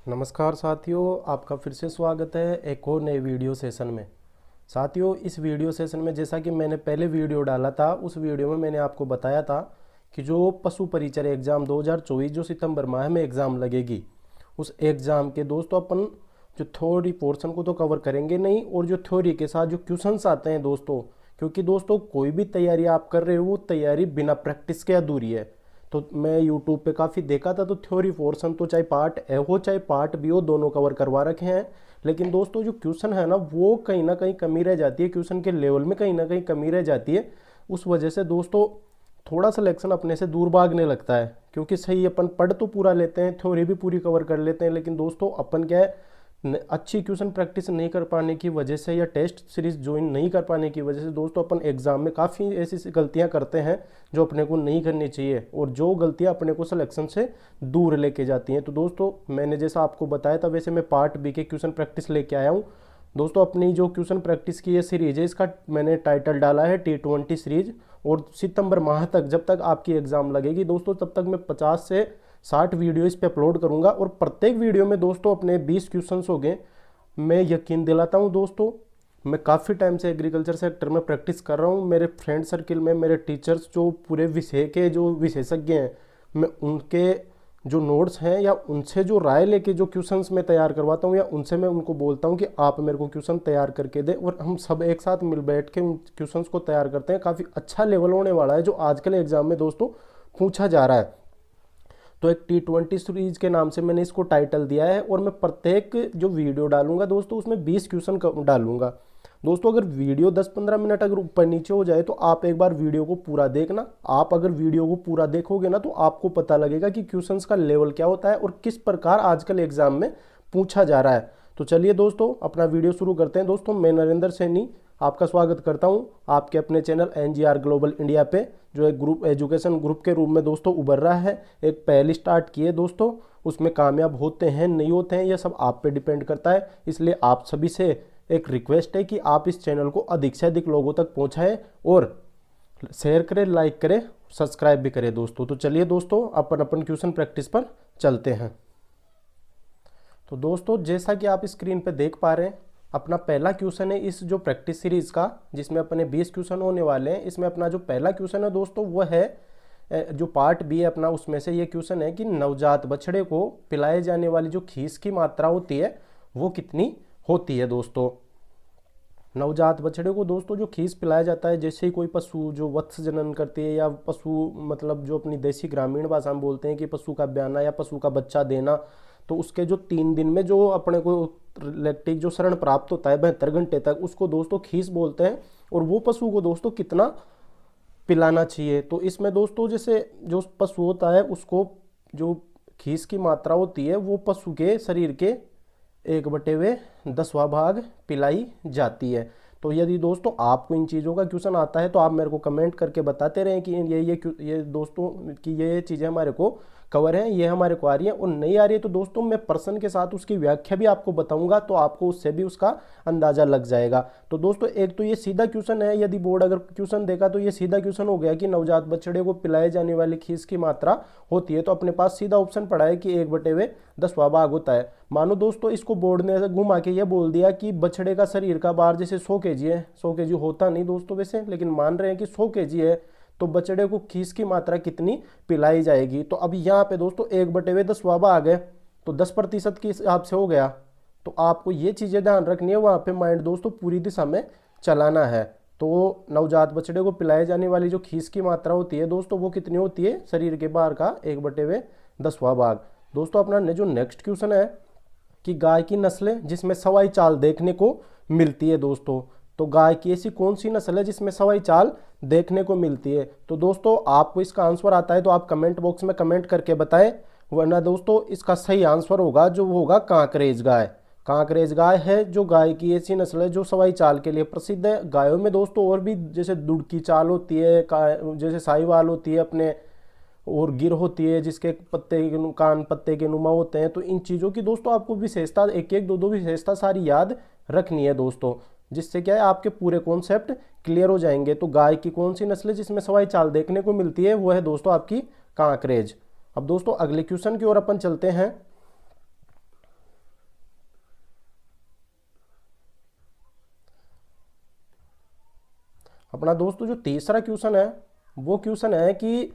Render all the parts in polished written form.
नमस्कार साथियों, आपका फिर से स्वागत है एक और नए वीडियो सेशन में। साथियों, इस वीडियो सेशन में जैसा कि मैंने पहले वीडियो डाला था, उस वीडियो में मैंने आपको बताया था कि जो पशु परिचर एग्ज़ाम 2024 जो सितंबर माह में एग्ज़ाम लगेगी, उस एग्ज़ाम के दोस्तों अपन जो थ्योरी पोर्शन को तो कवर करेंगे नहीं, और जो थ्योरी के साथ जो क्वेश्चंस आते हैं दोस्तों, क्योंकि दोस्तों कोई भी तैयारी आप कर रहे हो वो तैयारी बिना प्रैक्टिस के अधूरी है। तो मैं यूट्यूब पे काफ़ी देखा था, तो थ्योरी पोर्शन तो चाहे पार्ट ए हो चाहे पार्ट बी हो, दोनों कवर करवा रखे हैं। लेकिन दोस्तों जो क्वेश्चन है ना, वो कहीं ना कहीं कमी रह जाती है, क्वेश्चन के लेवल में कहीं ना कहीं कमी रह जाती है। उस वजह से दोस्तों थोड़ा सिलेक्शन अपने से दूर भागने लगता है, क्योंकि सही अपन पढ़ तो पूरा लेते हैं, थ्योरी भी पूरी कवर कर लेते हैं, लेकिन दोस्तों अपन क्या है, अच्छी क्वेश्चन प्रैक्टिस नहीं कर पाने की वजह से या टेस्ट सीरीज ज्वाइन नहीं कर पाने की वजह से दोस्तों अपन एग्जाम में काफ़ी ऐसी गलतियां करते हैं जो अपने को नहीं करनी चाहिए, और जो गलतियां अपने को सिलेक्शन से दूर लेके जाती हैं। तो दोस्तों मैंने जैसा आपको बताया था, वैसे मैं पार्ट बी के क्वेश्चन प्रैक्टिस लेके आया हूँ। दोस्तों अपनी जो क्वेश्चन प्रैक्टिस की ये सीरीज है, इसका मैंने टाइटल डाला है T20 सीरीज। और सितंबर माह तक, जब तक आपकी एग्ज़ाम लगेगी दोस्तों, तब तक मैं 50 से 60 वीडियो इस पे अपलोड करूंगा, और प्रत्येक वीडियो में दोस्तों अपने 20 क्वेश्चंस हो गए। मैं यकीन दिलाता हूं दोस्तों, मैं काफ़ी टाइम से एग्रीकल्चर सेक्टर में प्रैक्टिस कर रहा हूं। मेरे फ्रेंड सर्किल में मेरे टीचर्स जो पूरे विषय के जो विशेषज्ञ हैं, मैं उनके जो नोट्स हैं या उनसे जो राय लेके जो क्वेश्चंस मैं तैयार करवाता हूं, या उनसे मैं उनको बोलता हूं कि आप मेरे को क्वेश्चन तैयार करके दें, और हम सब एक साथ मिल बैठ के उन क्वेश्चंस को तैयार करते हैं। काफ़ी अच्छा लेवल होने वाला है जो आजकल एग्जाम में दोस्तों पूछा जा रहा है। तो एक T20 सीरीज के नाम से मैंने इसको टाइटल दिया है, और मैं प्रत्येक जो वीडियो डालूंगा दोस्तों उसमें 20 क्वेश्चन डालूंगा। दोस्तों अगर वीडियो 10-15 मिनट अगर ऊपर नीचे हो जाए तो आप एक बार वीडियो को पूरा देखना। आप अगर वीडियो को पूरा देखोगे ना, तो आपको पता लगेगा कि क्वेश्चंस का लेवल क्या होता है और किस प्रकार आजकल एग्जाम में पूछा जा रहा है। तो चलिए दोस्तों अपना वीडियो शुरू करते हैं। दोस्तों मैं नरेंद्र सैनी आपका स्वागत करता हूं आपके अपने चैनल NGR ग्लोबल इंडिया पे, जो एक ग्रुप एजुकेशन ग्रुप के रूप में दोस्तों उभर रहा है। एक पहल स्टार्ट की है दोस्तों, उसमें कामयाब होते हैं नहीं होते हैं यह सब आप पे डिपेंड करता है। इसलिए आप सभी से एक रिक्वेस्ट है कि आप इस चैनल को अधिक से अधिक लोगों तक पहुंचाएं, और शेयर करें, लाइक करें, सब्सक्राइब भी करें दोस्तों। तो चलिए दोस्तों अपन अपन क्वेश्चन प्रैक्टिस पर चलते हैं। तो दोस्तों जैसा कि आप स्क्रीन पे देख पा रहे हैं, अपना पहला क्वेश्चन है इस जो प्रैक्टिस सीरीज का, जिसमें अपने 20 क्वेश्चन होने वाले हैं। इसमें अपना जो पहला क्वेश्चन है दोस्तों वो है जो पार्ट बी है अपना, उसमें से ये क्वेश्चन है कि नवजात बछड़े को पिलाए जाने वाली जो खीस की मात्रा होती है वो कितनी होती है। दोस्तों नवजात बछड़े को दोस्तों जो खीस पिलाया जाता है, जैसे ही कोई पशु जो वत्स जनन करती है, या पशु मतलब जो अपनी देसी ग्रामीण भाषा में बोलते हैं कि पशु का ब्याना या पशु का बच्चा देना, तो उसके जो 3 दिन में जो अपने को लैक्टिक जो शरण प्राप्त होता है 72 घंटे तक, उसको दोस्तों खीस बोलते हैं। और वो पशु को दोस्तों कितना पिलाना चाहिए, तो इसमें दोस्तों जैसे जो पशु होता है उसको जो खीस की मात्रा होती है वो पशु के शरीर के 1/10वां भाग पिलाई जाती है। तो यदि दोस्तों आपको इन चीज़ों का क्वेश्चन आता है तो आप मेरे को कमेंट करके बताते रहें कि ये दोस्तों कि ये चीज़ें हमारे को कवर हैं, ये हमारे को आ रही है, और नहीं आ रही है तो दोस्तों मैं पर्सन के साथ उसकी व्याख्या भी आपको बताऊंगा, तो आपको उससे भी उसका अंदाजा लग जाएगा। तो दोस्तों एक तो ये सीधा क्वेश्चन है, यदि बोर्ड अगर क्वेश्चन देखा तो ये सीधा क्वेश्चन हो गया कि नवजात बछड़े को पिलाए जाने वाली खीस की मात्रा होती है, तो अपने पास सीधा ऑप्शन पड़ा है कि 1/10वां भाग होता है। मानो दोस्तों इसको बोर्ड ने ऐसे घुमा के ये बोल दिया कि बछड़े का शरीर का भार जैसे 100 kg है, 100 kg होता नहीं दोस्तों वैसे, लेकिन मान रहे हैं कि 100 kg है, तो बछड़े को खीस की मात्रा कितनी पिलाई जाएगी। तो अब यहाँ पे दोस्तों 1/10वां भाग है, तो 10% के हिसाब से हो गया। तो आपको ये चीज़ें ध्यान रखनी है, वहाँ पे माइंड दोस्तों पूरी दिशा में चलाना है। तो नवजात बछड़े को पिलाए जाने वाली जो खीस की मात्रा होती है दोस्तों वो कितनी होती है, शरीर के भार का 1/10वां भाग। दोस्तों अपना जो नेक्स्ट क्वेश्चन है कि गाय की नस्लें जिसमें सवाई चाल देखने को मिलती है। दोस्तों तो गाय की ऐसी कौन सी नस्ल है जिसमें सवाई चाल देखने को मिलती है। तो दोस्तों आपको इसका आंसर आता है तो आप कमेंट बॉक्स में कमेंट करके बताएं, वरना दोस्तों इसका सही आंसर होगा जो वो होगा कांकरेज गाय। कांकरेज गाय है जो गाय की ऐसी नस्ल है जो सवाई चाल के लिए प्रसिद्ध है। गायों में दोस्तों और भी जैसे दुड़की चाल होती है, जैसे साहिवाल होती है अपने, और गिर होती है जिसके कान पत्ते के नुमा होते हैं। तो इन चीज़ों की दोस्तों आपको विशेषता एक एक दो दो विशेषता सारी याद रखनी है दोस्तों, जिससे क्या है आपके पूरे कॉन्सेप्ट क्लियर हो जाएंगे। तो गाय की कौन सी नस्ल है जिसमें सवाई चाल देखने को मिलती है, वो है दोस्तों आपकी कांकरेज। अब दोस्तों अगले क्वेश्चन की ओर अपन चलते हैं। अपना दोस्तों जो तीसरा क्वेश्चन है वो क्वेश्चन है कि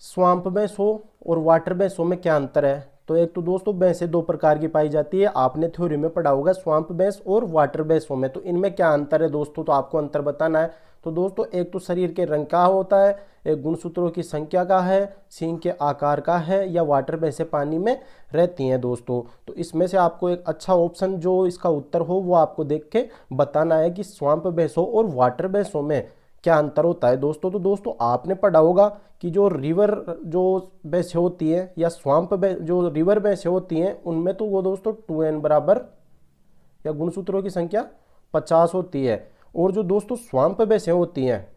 स्वाम्प भैंसों और वाटर भैंसों में क्या अंतर है। तो एक तो दोस्तों भैंसें दो प्रकार की पाई जाती है, आपने थ्योरी में पढ़ा होगा स्वाम्प भैंस और वाटर भैंसों में। तो इनमें क्या अंतर है दोस्तों, तो आपको अंतर बताना है। तो दोस्तों एक तो शरीर के रंग का होता है, एक गुणसूत्रों की संख्या का है, सींग के आकार का है, या वाटर भैंसें पानी में रहती हैं दोस्तों। तो इसमें से आपको एक अच्छा ऑप्शन जो इसका उत्तर हो वो आपको देख के बताना है कि स्वाम्प भैंसों और वाटर भैंसों में क्या अंतर होता है दोस्तों। तो दोस्तों आपने पढ़ा होगा कि जो रिवर जो भैंसें होती है या स्वाम्प जो रिवर भैंसें होती हैं उनमें तो वो दोस्तों 2n बराबर या गुणसूत्रों की संख्या 50 होती है। और जो दोस्तों स्वाम्प भैंसें होती हैं,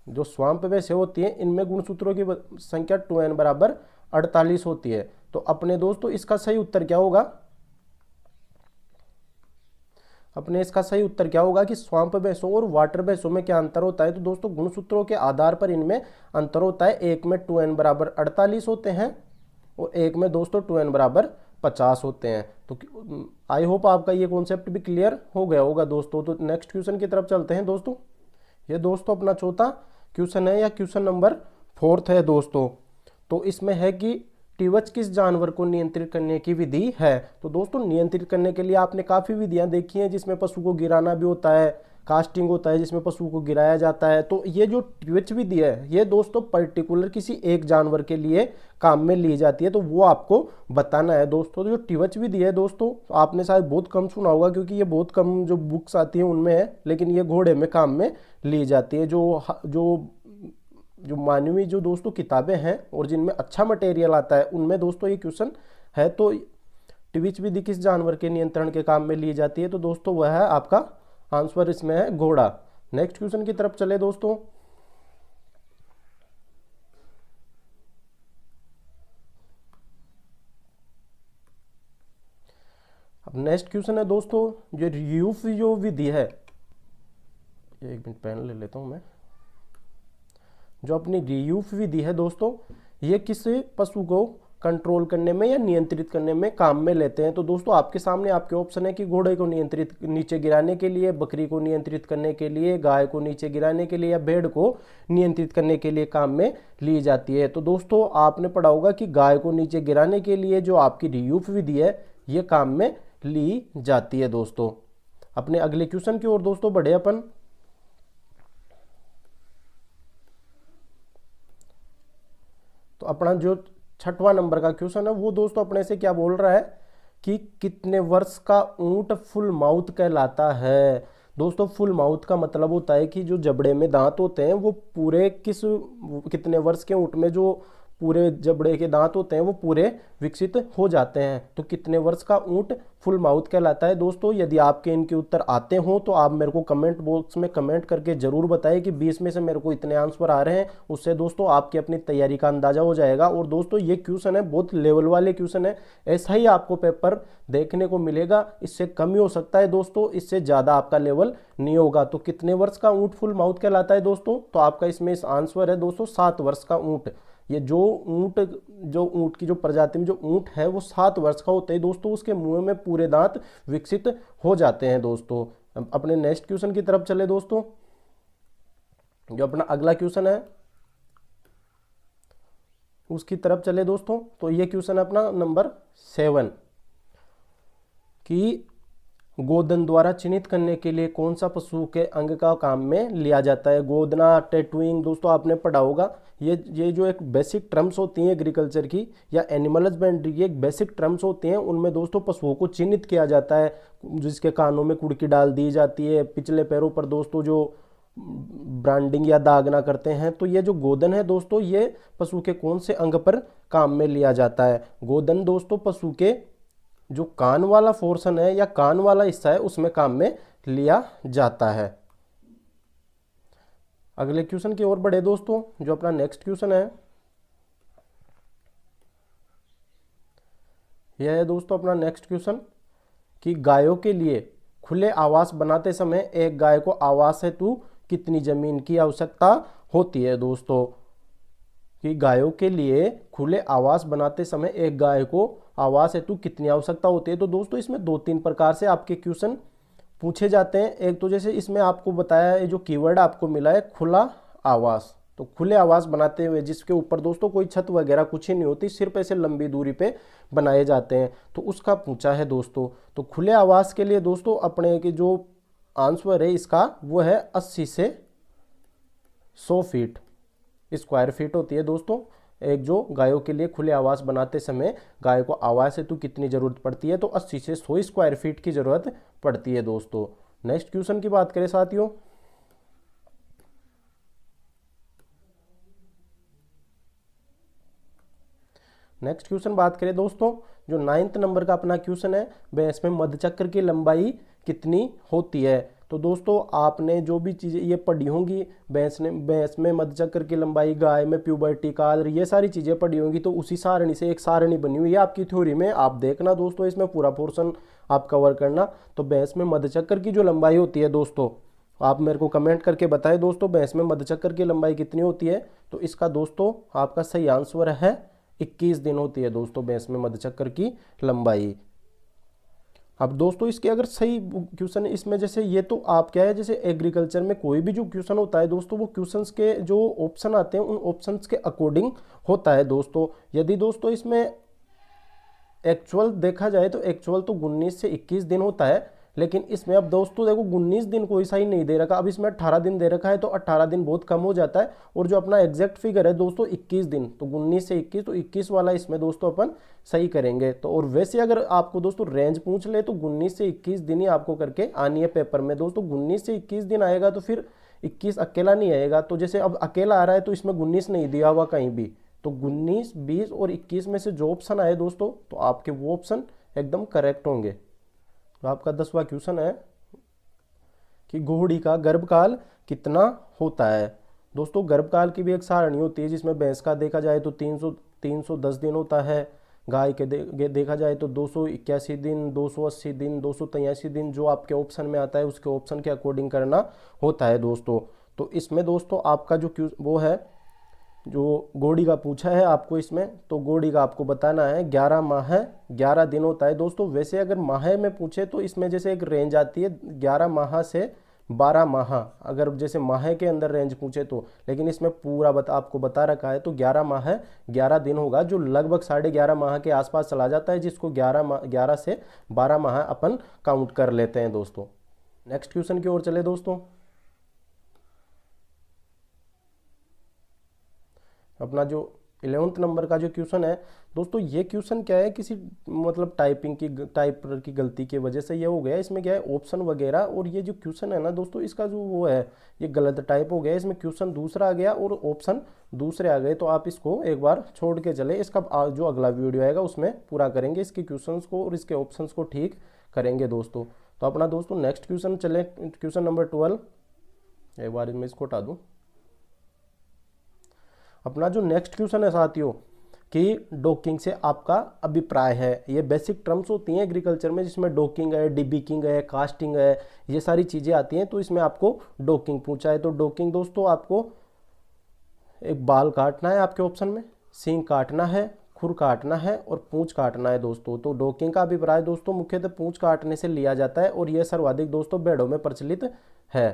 जो स्वाम्प भैंसें होती हैं इनमें गुणसूत्रों की संख्या 2n बराबर 48 होती है। तो अपने दोस्तों इसका सही उत्तर क्या होगा, अपने इसका सही उत्तर क्या होगा कि स्वाम्प भैंसों और वाटर भैंसों में क्या अंतर होता है। तो दोस्तों गुणसूत्रों के आधार पर इनमें अंतर होता है, एक में 2n बराबर 48 होते हैं और एक में दोस्तों 2n बराबर 50 होते हैं। तो आई होप आपका ये कॉन्सेप्ट भी क्लियर हो गया होगा दोस्तों। तो नेक्स्ट क्वेश्चन की तरफ चलते हैं दोस्तों। ये दोस्तों अपना चौथा क्वेश्चन है या क्वेश्चन नंबर 4 है दोस्तों। तो इसमें है कि टीवच किस जानवर को नियंत्रित करने की विधि है। तो दोस्तों नियंत्रित करने के लिए आपने काफ़ी विधियां देखी हैं, जिसमें पशु को गिराना भी होता है, कास्टिंग होता है जिसमें पशु को गिराया जाता है। तो ये जो टीवच विधि है ये दोस्तों पर्टिकुलर किसी एक जानवर के लिए काम में ली जाती है, तो वो आपको बताना है दोस्तों। तो जो टीवच विधि है दोस्तों आपने शायद बहुत कम सुना होगा, क्योंकि ये बहुत कम जो बुक्स आती हैं उनमें है, लेकिन ये घोड़े में काम में ली जाती है। जो मानवीय जो दोस्तों किताबें हैं और जिनमें अच्छा मटेरियल आता है उनमें दोस्तों ये क्वेश्चन है। तो टीवच विधि किस जानवर के नियंत्रण के काम में ली जाती है, तो दोस्तों वह है आपका आंसर इसमें है घोड़ा। नेक्स्ट क्वेश्चन की तरफ चले दोस्तों। अब नेक्स्ट क्वेश्चन है दोस्तों जो रीयूफ जो विधि है, एक मिनट पेन ले लेता हूं मैं। जो अपनी रीयूफ विधि है दोस्तों ये किस पशु को कंट्रोल करने में या नियंत्रित करने में काम में लेते हैं। तो दोस्तों आपके सामने आपके ऑप्शन है कि घोड़े को नियंत्रित नीचे गिराने के लिए, बकरी को नियंत्रित करने के लिए, गाय को नीचे गिराने के लिए, या भेड़ को नियंत्रित करने के लिए काम में ली जाती है। तो दोस्तों आपने पढ़ा होगा कि गाय को नीचे गिराने के लिए जो आपकी रीयूफ विधि है ये काम में ली जाती है दोस्तों। अपने अगले क्वेश्चन की ओर दोस्तों बढ़े अपन। तो अपना जो छठवां नंबर का क्वेश्चन है वो दोस्तों अपने से क्या बोल रहा है कि कितने वर्ष का ऊंट फुल माउथ कहलाता है। दोस्तों फुल माउथ का मतलब होता है कि जो जबड़े में दांत होते हैं वो पूरे कितने वर्ष के ऊंट में जो पूरे जबड़े के दांत होते हैं वो पूरे विकसित हो जाते हैं। तो कितने वर्ष का ऊंट फुल माउथ कहलाता है दोस्तों। यदि आपके इनके उत्तर आते हो तो आप मेरे को कमेंट बॉक्स में कमेंट करके जरूर बताएं कि 20 में से मेरे को इतने आंसर आ रहे हैं। उससे दोस्तों आपकी अपनी तैयारी का अंदाजा हो जाएगा। और दोस्तों ये क्वेश्चन है बहुत लेवल वाले क्वेश्चन है, ऐसा ही आपको पेपर देखने को मिलेगा। इससे कम ही हो सकता है दोस्तों, इससे ज़्यादा आपका लेवल नहीं होगा। तो कितने वर्ष का ऊँट फुल माउथ कहलाता है दोस्तों, तो आपका इसमें इस आंसर है दोस्तों 7 वर्ष का ऊँट। ये जो ऊँट की जो प्रजाति में जो ऊँट है वो 7 वर्ष का होता है दोस्तों, उसके मुंह में पूरे दांत विकसित हो जाते हैं दोस्तों। अपने नेक्स्ट क्वेश्चन की तरफ चले दोस्तों। जो अपना अगला क्वेश्चन है उसकी तरफ चले दोस्तों। तो ये क्वेश्चन है अपना नंबर 7 कि गोदन द्वारा चिन्हित करने के लिए कौन सा पशु के अंग का काम में लिया जाता है। गोदना, टैटूइंग दोस्तों आपने पढ़ा होगा। ये जो एक बेसिक टर्म्स होती हैं एग्रीकल्चर की या एनिमल हस्बेंड्री की एक बेसिक टर्म्स होती हैं, उनमें दोस्तों पशुओं को चिन्हित किया जाता है। जिसके कानों में कुड़की डाल दी जाती है, पिछले पैरों पर दोस्तों जो ब्रांडिंग या दागना करते हैं। तो ये जो गोदन है दोस्तों ये पशु के कौन से अंग पर काम में लिया जाता है। गोदन दोस्तों पशु के जो कान वाला पोर्शन है या कान वाला हिस्सा है उसमें काम में लिया जाता है। अगले क्वेश्चन की ओर बढ़े दोस्तों। जो अपना नेक्स्ट क्वेश्चन है यह है दोस्तों अपना नेक्स्ट क्वेश्चन कि गायों के लिए खुले आवास बनाते समय एक गाय को आवास हेतु कितनी जमीन की आवश्यकता होती है दोस्तों। कि गायों के लिए खुले आवास बनाते समय एक गाय को आवास हेतु कितनी आवश्यकता होती है। तो दोस्तों इसमें 2-3 प्रकार से आपके क्वेश्चन पूछे जाते हैं। एक तो जैसे इसमें आपको बताया है, जो कीवर्ड आपको मिला है खुला आवास, तो खुले आवास बनाते हुए जिसके ऊपर दोस्तों कोई छत वगैरह कुछ ही नहीं होती, सिर्फ ऐसे लंबी दूरी पे बनाए जाते हैं, तो उसका पूछा है दोस्तों। तो खुले आवास के लिए दोस्तों अपने की जो आंसर है इसका वो है 80 से 100 फीट स्क्वायर फीट होती है दोस्तों। एक जो गायों के लिए खुले आवास बनाते समय गाय को आवास हेतु कितनी जरूरत पड़ती है, तो 80 से 100 स्क्वायर फीट की जरूरत पड़ती है दोस्तों। नेक्स्ट क्वेश्चन की बात करें साथियों, नेक्स्ट क्वेश्चन बात करें दोस्तों, जो 9th नंबर का अपना क्वेश्चन है वह इसमें मध्यचक्र की लंबाई कितनी होती है। तो दोस्तों आपने जो भी चीज़ें ये पढ़ी होंगी, भैंस में मध्यचक्र की लंबाई, गाय में प्यूबर्टी काल, ये सारी चीज़ें पढ़ी होंगी, तो उसी सारणी से एक सारणी बनी हुई है आपकी थ्योरी में, आप देखना दोस्तों, इसमें पूरा पोर्शन आप कवर करना। तो भैंस में मध्यचक्र की जो लंबाई होती है दोस्तों, आप मेरे को कमेंट करके बताएं दोस्तों भैंस में मध्यचक्र की लंबाई कितनी होती है। तो इसका दोस्तों आपका सही आंसर है 21 दिन होती है दोस्तों भैंस में मध्यचक्र की लंबाई। अब दोस्तों इसके अगर सही क्वेश्चन इसमें, जैसे ये तो आप क्या है, जैसे एग्रीकल्चर में कोई भी जो क्वेश्चन होता है दोस्तों, वो क्वेश्चंस के जो ऑप्शन आते हैं उन ऑप्शंस के अकॉर्डिंग होता है दोस्तों। यदि दोस्तों इसमें एक्चुअल देखा जाए तो एक्चुअल तो 19 से 21 दिन होता है, लेकिन इसमें अब दोस्तों देखो 19 दिन कोई सा ही नहीं दे रखा, अब इसमें 18 दिन दे रखा है, तो 18 दिन बहुत कम हो जाता है। और जो अपना एग्जैक्ट फिगर है दोस्तों 21 दिन, तो 19 से 21, तो 21 वाला इसमें दोस्तों अपन सही करेंगे। तो और वैसे अगर आपको दोस्तों रेंज पूछ ले तो 19 से 21 दिन ही आपको करके आनी है पेपर में दोस्तों। 19 से 21 दिन आएगा तो फिर 21 अकेला नहीं आएगा, तो जैसे अब अकेला आ रहा है तो इसमें 19 नहीं दिया हुआ कहीं भी, तो 19, 20 और 21 में से जो ऑप्शन आए दोस्तों, तो आपके वो ऑप्शन एकदम करेक्ट होंगे। तो आपका 10वां क्वेश्चन है कि घोड़ी का गर्भकाल कितना होता है। दोस्तों गर्भकाल की भी एक सारणी होती है, जिसमें भैंस का देखा जाए तो 310 दिन होता है, गाय के देखा जाए तो 281 दिन, 280 दिन, 283 दिन, जो आपके ऑप्शन में आता है उसके ऑप्शन के अकॉर्डिंग करना होता है दोस्तों। तो इसमें दोस्तों आपका जो वो है, जो घोड़ी का पूछा है आपको इसमें, तो घोड़ी का आपको बताना है 11 माह 11 दिन होता है दोस्तों। वैसे अगर माह में पूछे तो इसमें जैसे एक रेंज आती है 11 माह से 12 माह, अगर जैसे माह के अंदर रेंज पूछे तो, लेकिन इसमें पूरा आपको बता रखा है, तो 11 माह 11 दिन होगा, जो लगभग 11.5 माह के आसपास चला जाता है, जिसको 11 से 12 माह अपन काउंट कर लेते हैं दोस्तों। नेक्स्ट क्वेश्चन की ओर चले दोस्तों, अपना जो 11th नंबर का जो क्वेश्चन है दोस्तों, ये क्वेश्चन क्या है, किसी मतलब टाइपर की गलती की वजह से ये हो गया। इसमें क्या है ऑप्शन वगैरह, और ये जो क्वेश्चन है ना दोस्तों, इसका जो वो है ये गलत टाइप हो गया, इसमें क्वेश्चन दूसरा आ गया और ऑप्शन दूसरे आ गए। तो आप इसको एक बार छोड़ के चले, इसका जो अगला वीडियो आएगा उसमें पूरा करेंगे इसके क्वेश्चन को और इसके ऑप्शन को ठीक करेंगे दोस्तों। तो अपना दोस्तों नेक्स्ट क्वेश्चन चले, क्वेश्चन नंबर 12, एक बार मैं इसको हटा दूँ। अपना जो नेक्स्ट क्वेश्चन है साथियों कि डॉकिंग से आपका अभिप्राय है। ये बेसिक टर्म्स होती हैं एग्रीकल्चर में, जिसमें डॉकिंग है, डिबिकिंग है, कास्टिंग है, ये सारी चीज़ें आती हैं। तो इसमें आपको डॉकिंग पूछा है, तो डॉकिंग दोस्तों आपको एक बाल काटना है आपके ऑप्शन में, सींग काटना है, खुर काटना है और पूंछ काटना है दोस्तों। तो डॉकिंग का अभिप्राय दोस्तों मुख्यतः पूंछ काटने से लिया जाता है, और यह सर्वाधिक दोस्तों भेड़ों में प्रचलित है।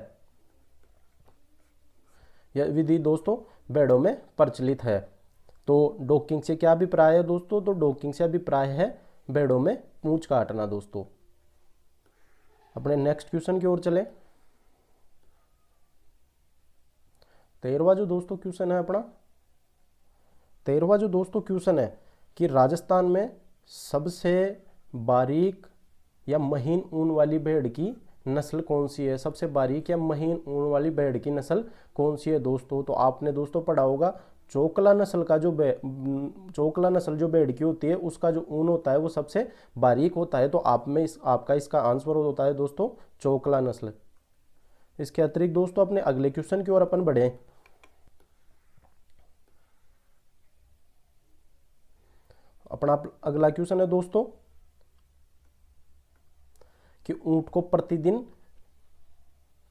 यह विधि दोस्तों भेड़ों में प्रचलित है। तो डॉकिंग से क्या अभिप्राय है दोस्तों, तो डॉकिंग से अभिप्राय है भेड़ों में पूंछ काटना दोस्तों। अपने नेक्स्ट क्वेश्चन की ओर चले। 13वां जो दोस्तों क्वेश्चन है अपना, 13वां जो दोस्तों क्वेश्चन है कि राजस्थान में सबसे बारीक या महीन ऊन वाली भेड़ की नस्ल कौन सी है। सबसे बारीक या महीन ऊन वाली भेड़ की नस्ल कौन सी है दोस्तों। तो आपने दोस्तों पढ़ा होगा चोकला नस्ल का जो चोकला नस्ल जो भेड़ की होती है उसका जो ऊन होता है वो सबसे बारीक होता है। तो आप में आपका इसका आंसर होता है दोस्तों चोकला नस्ल। इसके अतिरिक्त दोस्तों अपने अगले क्वेश्चन की ओर अपन बढ़े। अपना अगला क्वेश्चन है दोस्तों कि ऊंट को प्रतिदिन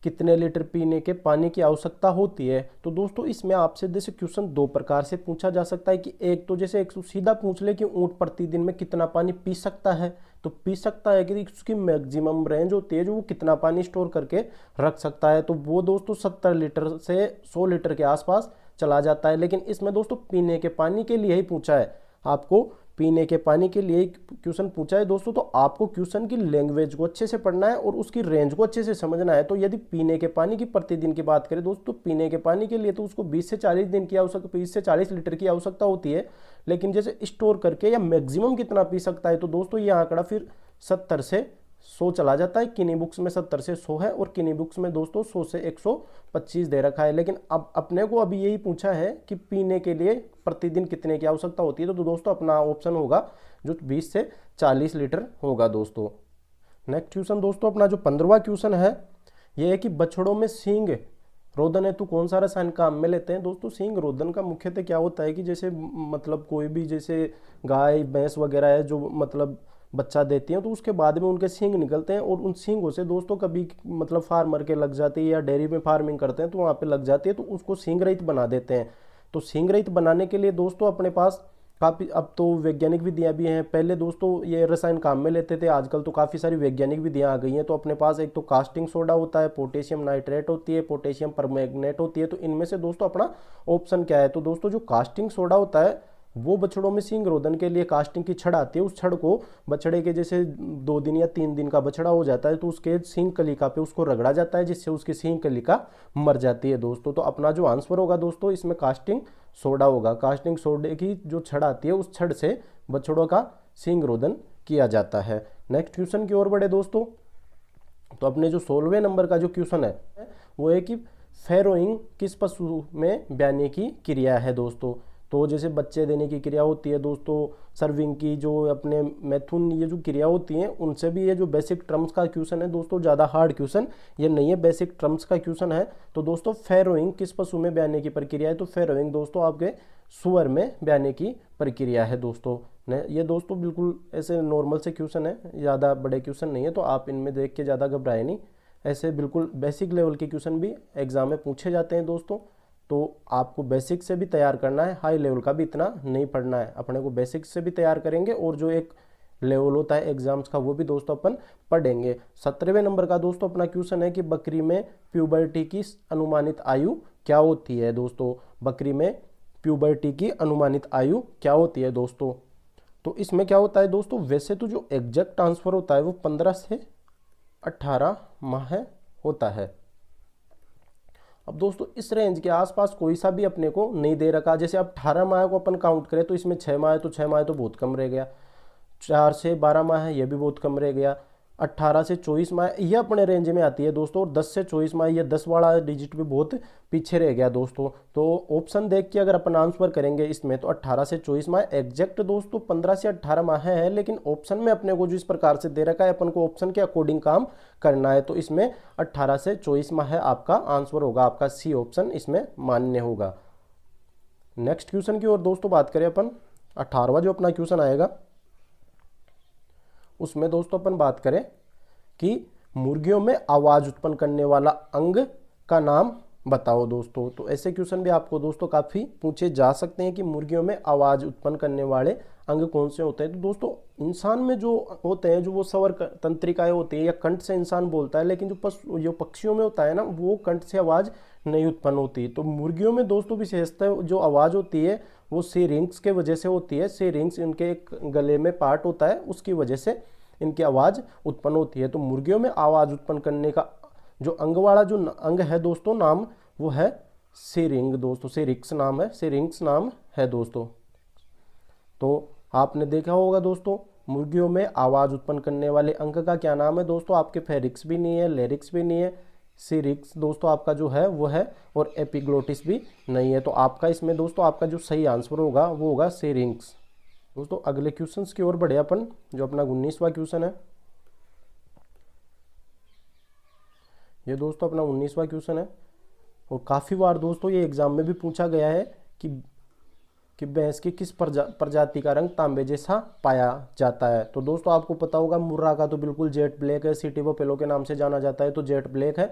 कितने लीटर पीने के पानी की आवश्यकता होती है। तो दोस्तों इसमें आपसे जैसे क्वेश्चन दो प्रकार से पूछा जा सकता है कि एक तो जैसे एक सीधा पूछ ले कि ऊंट प्रतिदिन में कितना पानी पी सकता है, तो पी सकता है कि उसकी मैक्सिमम रेंज होती है जो वो कितना पानी स्टोर करके रख सकता है, तो वो दोस्तों 70 लीटर से 100 लीटर के आसपास चला जाता है। लेकिन इसमें दोस्तों पीने के पानी के लिए ही पूछा है, आपको पीने के पानी के लिए क्वेश्चन पूछा है दोस्तों, तो आपको क्वेश्चन की लैंग्वेज को अच्छे से पढ़ना है और उसकी रेंज को अच्छे से समझना है। तो यदि पीने के पानी की प्रतिदिन की बात करें दोस्तों, पीने के पानी के लिए तो उसको 20 से 40 दिन की आवश्यकता 20 से 40 लीटर की आवश्यकता होती है। लेकिन जैसे स्टोर करके या मैक्सिमम कितना पी सकता है, तो दोस्तों ये आंकड़ा फिर 70 से 100 चला जाता है। किन्हीं बुक्स में 70 से 100 है और किन्हीं बुक्स में दोस्तों 100 से 125 दे रखा है। लेकिन अब अपने को अभी यही पूछा है कि पीने के लिए प्रतिदिन कितने की आवश्यकता होती है, तो दोस्तों अपना ऑप्शन होगा जो 20 से 40 लीटर होगा दोस्तों। नेक्स्ट क्वेश्चन दोस्तों अपना जो 15वां क्वेश्चन है, यह है कि बछड़ों में सींग रोदन हेतु कौन सा रसायन काम में लेते हैं। दोस्तों सींग रोदन का मुख्यतः क्या होता है कि जैसे मतलब कोई भी जैसे गाय भैंस वगैरह है जो मतलब बच्चा देती हैं, तो उसके बाद में उनके सींग निकलते हैं और उन सींगों से दोस्तों कभी मतलब फार्मर के लग जाती है या डेयरी में फार्मिंग करते हैं तो वहाँ पे लग जाती है, तो उसको सींग रहित बना देते हैं। तो सींग रहित बनाने के लिए दोस्तों अपने पास काफ़ी अब तो वैज्ञानिक विधियाँ भी हैं। पहले दोस्तों ये रसायन काम में लेते थे, आजकल तो काफ़ी सारी वैज्ञानिक विधियाँ आ गई हैं। तो अपने पास एक तो कास्टिंग सोडा होता है, पोटेशियम नाइट्रेट होती है, पोटेशियम परमैंगनेट होती है। तो इनमें से दोस्तों अपना ऑप्शन क्या है, तो दोस्तों जो कास्टिंग सोडा होता है वो बछड़ों में सींग रोधन के लिए कास्टिंग की छड़ आती है, उस छड़ को बछड़े के जैसे 2 दिन या 3 दिन का बछड़ा हो जाता है तो उसके सींग कलिका पे उसको रगड़ा जाता है, जिससे उसकी सींग कलिका मर जाती है दोस्तों। तो अपना जो आंसर होगा दोस्तों इसमें कास्टिंग सोडा होगा। कास्टिंग सोडे की जो छड़ आती है उस छड़ से बछड़ों का सींग रोधन किया जाता है। नेक्स्ट क्वेश्चन की ओर बढ़े दोस्तों, तो अपने जो 16वें नंबर का जो क्वेश्चन है वो है कि फैरोइंग किस पशु में ब्याने की क्रिया है दोस्तों। तो जैसे बच्चे देने की क्रिया होती है दोस्तों, सर्विंग की जो अपने मैथुन ये जो क्रिया होती हैं उनसे भी ये जो बेसिक टर्म्स का क्वेश्चन है दोस्तों, ज़्यादा हार्ड क्वेश्चन ये नहीं है, बेसिक टर्म्स का क्वेश्चन है। तो दोस्तों फैरोइंग किस पशु में ब्याने की प्रक्रिया है, तो फैरोइंग दोस्तों आपके सुअर में ब्याने की प्रक्रिया है दोस्तों। ये दोस्तों बिल्कुल ऐसे नॉर्मल से क्वेश्चन है, ज़्यादा बड़े क्वेश्चन नहीं है, तो आप इनमें देख के ज़्यादा घबराए नहीं। ऐसे बिल्कुल बेसिक लेवल के क्वेश्चन भी एग्जाम में पूछे जाते हैं दोस्तों, तो आपको बेसिक से भी तैयार करना है, हाई लेवल का भी इतना नहीं पढ़ना है। अपने को बेसिक से भी तैयार करेंगे और जो एक लेवल होता है एग्जाम्स का वो भी दोस्तों अपन पढ़ेंगे। 17वें नंबर का दोस्तों अपना क्वेश्चन है कि बकरी में प्यूबर्टी की अनुमानित आयु क्या होती है दोस्तों। बकरी में प्यूबर्टी की अनुमानित आयु क्या होती है दोस्तों। तो इसमें क्या होता है दोस्तों, वैसे तो जो एग्जैक्ट आंसर होता है वो 15 से 18 माह होता है। अब दोस्तों इस रेंज के आसपास कोई सा भी अपने को नहीं दे रखा। जैसे अब 18 माह को अपन काउंट करें तो इसमें 6 माह है, तो 6 माह तो बहुत कम रह गया। 4 से 12 माह है, ये भी बहुत कम रह गया। 18 से 24 माह ये अपने रेंज में आती है दोस्तों, और 10 से 24 माह ये 10 वाला डिजिट भी बहुत पीछे रह गया दोस्तों। तो ऑप्शन देख के अगर अपन आंसर करेंगे इसमें तो 18 से 24 माह एग्जैक्ट दोस्तों 15 से 18 माह है, लेकिन ऑप्शन में अपने को जो इस प्रकार से दे रखा है अपन को ऑप्शन के अकॉर्डिंग काम करना है। तो इसमें 18 से 24 माह आपका आंसर होगा, आपका सी ऑप्शन इसमें मान्य होगा। नेक्स्ट क्वेश्चन की ओर दोस्तों बात करें अपन, 18वां जो अपना क्वेश्चन आएगा उसमें दोस्तों अपन बात करें कि मुर्गियों में आवाज उत्पन्न करने वाला अंग का नाम बताओ दोस्तों। तो ऐसे क्वेश्चन भी आपको दोस्तों काफी पूछे जा सकते हैं कि मुर्गियों में आवाज उत्पन्न करने वाले अंग कौन से होते हैं। तो दोस्तों इंसान में जो होते हैं जो वो स्वर तंत्रिकाएं होती है या कंठ से इंसान बोलता है, लेकिन जो पक्षियों में होता है ना वो कंठ से आवाज नहीं उत्पन्न होती। तो मुर्गियों में दोस्तों विशेषता जो आवाज होती है वो सीरिंग्स के वजह से होती है। सीरिंग्स इनके एक गले में पार्ट होता है, उसकी वजह से इनकी आवाज उत्पन्न होती है। तो मुर्गियों में आवाज उत्पन्न करने का जो अंग वाला जो अंग है दोस्तों नाम वो है सीरिंग दोस्तों, सीरिंग्स नाम है, सीरिंग्स नाम है दोस्तों। तो आपने देखा होगा दोस्तों मुर्गियों में आवाज उत्पन्न करने वाले अंग का क्या नाम है दोस्तों, आपके फेरिक्स भी नहीं है, लेरिक्स भी नहीं है, सीरिक्स दोस्तों आपका जो है वो है, और एपिग्लोटिस भी नहीं है। तो आपका इसमें दोस्तों आपका जो सही आंसर होगा वो होगा सीरिंग्स। दोस्तों अगले क्वेश्चंस की ओर बढ़े अपन, जो अपना 19वां क्वेश्चन है, ये दोस्तों अपना 19वां क्वेश्चन है और काफ़ी बार दोस्तों ये एग्जाम में भी पूछा गया है कि भैंस की किस प्रजाति का रंग तांबे जैसा पाया जाता है। तो दोस्तों आपको पता होगा मुर्रा का तो बिल्कुल जेट ब्लैक है, सिटी बफेलो के नाम से जाना जाता है तो जेट ब्लैक है।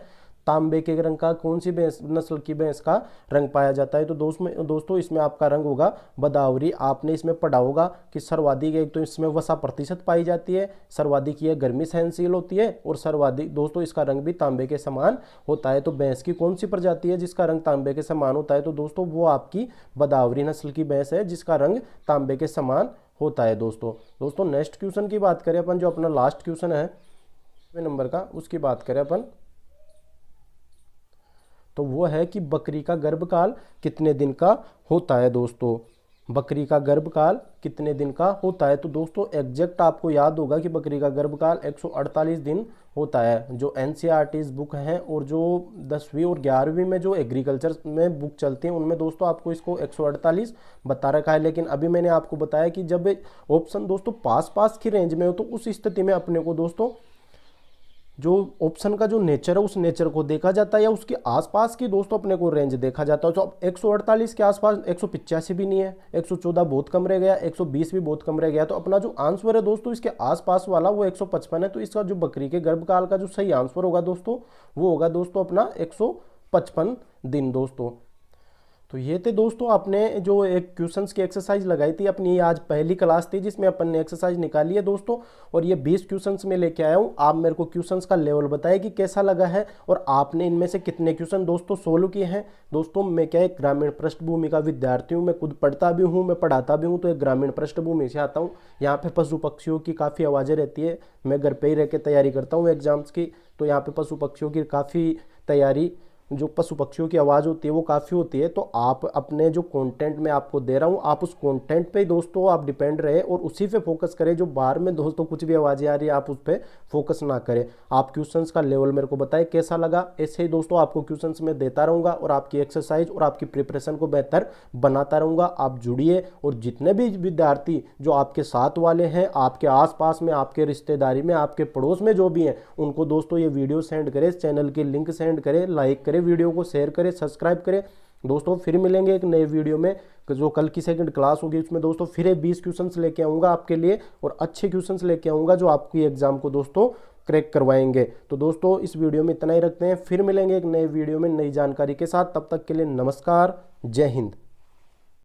तांबे के रंग का कौन सी भैंस नस्ल की भैंस का रंग पाया जाता है? तो दोस्तों इसमें आपका रंग होगा बदावरी। आपने इसमें पढ़ा होगा कि सर्वाधिक एक तो इसमें वसा प्रतिशत पाई जाती है, सर्वाधिक यह गर्मी सहनशील होती है और सर्वाधिक दोस्तों इसका रंग भी तांबे के समान होता है। तो भैंस की कौन सी प्रजाति है जिसका रंग तांबे के समान होता है? तो दोस्तों वो आपकी बदावरी नस्ल की भैंस है जिसका रंग तांबे के समान होता है। दोस्तों नेक्स्ट क्वेश्चन की बात करें अपन, जो अपना लास्ट क्वेश्चन है नंबर का, उसकी बात करें अपन, तो वो है कि बकरी का गर्भकाल कितने दिन का होता है? दोस्तों बकरी का गर्भकाल कितने दिन का होता है? तो दोस्तों एग्जैक्ट आपको याद होगा कि बकरी का गर्भकाल 148 दिन होता है। जो एनसीईआरटी बुक हैं और जो 10वीं और 11वीं में जो एग्रीकल्चर में बुक चलती हैं उनमें दोस्तों आपको इसको 148 बता रखा है। लेकिन अभी मैंने आपको बताया कि जब ऑप्शन दोस्तों पास की रेंज में हो तो उस स्थिति में अपने को दोस्तों जो ऑप्शन का जो नेचर है उस नेचर को देखा जाता है या उसके आसपास की दोस्तों अपने को रेंज देखा जाता है। तो अब 148 के आसपास 185 भी नहीं है, 114 बहुत कम रह गया, 120 भी बहुत कम रह गया। तो अपना जो आंसर है दोस्तों इसके आसपास वाला वो 155 है। तो इसका जो बकरी के गर्भकाल का जो सही आंसर होगा दोस्तों वो होगा दोस्तों अपना 155 दिन। तो ये थे दोस्तों आपने जो एक क्वेश्चंस की एक्सरसाइज लगाई थी अपनी, ये आज पहली क्लास थी जिसमें अपन ने एक्सरसाइज निकाली है दोस्तों। और ये 20 क्वेश्चंस में लेके आया हूँ। आप मेरे को क्वेश्चंस का लेवल बताएं कि कैसा लगा है और आपने इनमें से कितने क्वेश्चन दोस्तों सोल्व किए हैं। दोस्तों मैं क्या एक ग्रामीण पृष्ठभूमि का विद्यार्थी हूँ, मैं खुद पढ़ता भी हूँ, मैं पढ़ाता भी हूँ, तो एक ग्रामीण पृष्ठभूमि से आता हूँ। यहाँ पे पशु पक्षियों की काफ़ी आवाज़ें रहती है, मैं घर पे ही रह के तैयारी करता हूँ एग्जाम्स की, तो यहाँ पे पशु पक्षियों की काफ़ी तैयारी, जो पशु पक्षियों की आवाज़ होती है वो काफ़ी होती है। तो आप अपने जो कंटेंट मैं आपको दे रहा हूँ आप उस कंटेंट पे दोस्तों आप डिपेंड रहे और उसी पे फोकस करें। जो बाहर में दोस्तों कुछ भी आवाज़ें आ रही है आप उस पर फोकस ना करें। आप क्वेश्चंस का लेवल मेरे को बताएं कैसा लगा। ऐसे ही दोस्तों आपको क्वेश्चंस मैं देता रहूँगा और आपकी एक्सरसाइज और आपकी प्रिपरेशन को बेहतर बनाता रहूँगा। आप जुड़िए और जितने भी विद्यार्थी जो आपके साथ वाले हैं, आपके आसपास में, आपके रिश्तेदारी में, आपके पड़ोस में जो भी हैं, उनको दोस्तों ये वीडियो सेंड करें, चैनल की लिंक सेंड करें, लाइक करें, वीडियो को शेयर करें, सब्सक्राइब करें। दोस्तों फिर मिलेंगे एक नए वीडियो में, जो कल की सेकंड क्लास होगी उसमें दोस्तों फिर 20 क्वेश्चंस लेके आऊँगा आपके लिए और अच्छे क्वेश्चंस लेके आऊँगा जो आपकी एग्जाम को दोस्तों क्रैक करवाएंगे। तो दोस्तों इस वीडियो में इतना ही रखते हैं, फिर मिलेंगे एक नए वीडियो में नई जानकारी के साथ। तब तक के लिए नमस्कार, जय हिंद।